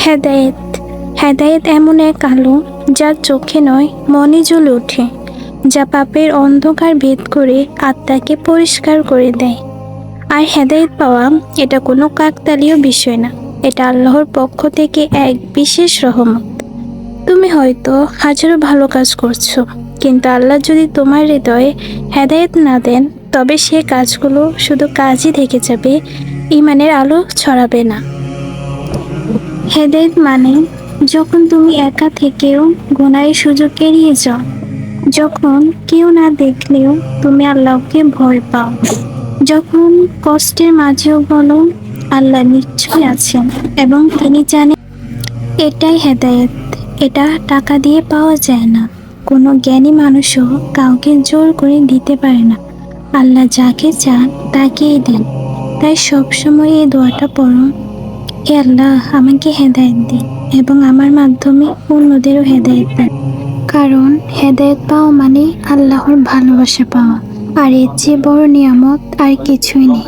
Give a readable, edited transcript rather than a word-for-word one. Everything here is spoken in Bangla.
হেদায়েত হেদায়েত এমন এক আলো যা চোখে নয় মনে জ্বলে ওঠে, যা পাপের অন্ধকার ভেদ করে আত্মাকে পরিষ্কার করে দেয়। আর হেদায়েত পাওয়া এটা কোনো কাকতালীয় বিষয় না, এটা আল্লাহর পক্ষ থেকে এক বিশেষ রহমত। তুমি হয়তো হাজারো ভালো কাজ করছো, কিন্তু আল্লাহ যদি তোমার হৃদয়ে হেদায়েত না দেন, তবে সে কাজগুলো শুধু কাজই থেকে যাবে, ঈমানের আলো ছড়াবে না। হেদায়েত মানে যখন তুমি একা থেকেও গুনাহের সুযোগ এড়িয়ে যাও, যখন কেউ না দেখলেও তুমি আল্লাহকে ভয় পাও, যখন কষ্টের মাঝেও বলো আল্লাহ নিশ্চয় আছেন এবং তিনি জানেন। এটাই হেদায়েত। এটা টাকা দিয়ে পাওয়া যায় না, কোনো জ্ঞানী মানুষও কাউকে জোর করে দিতে পারে না। আল্লাহ যাকে চান তাকেই দেন। তাই সবসময় এই দোয়াটা পড়ো, হে আল্লাহ আমাকে হেদায়েত দিন এবং আমার মাধ্যমে অন্যদেরও হেদায়েত দেন। কারণ হেদায়েত পাওয়া মানে আল্লাহর ভালোবাসা পাওয়া, আর এর চেয়ে বড় নিয়ামত আর কিছুই নেই।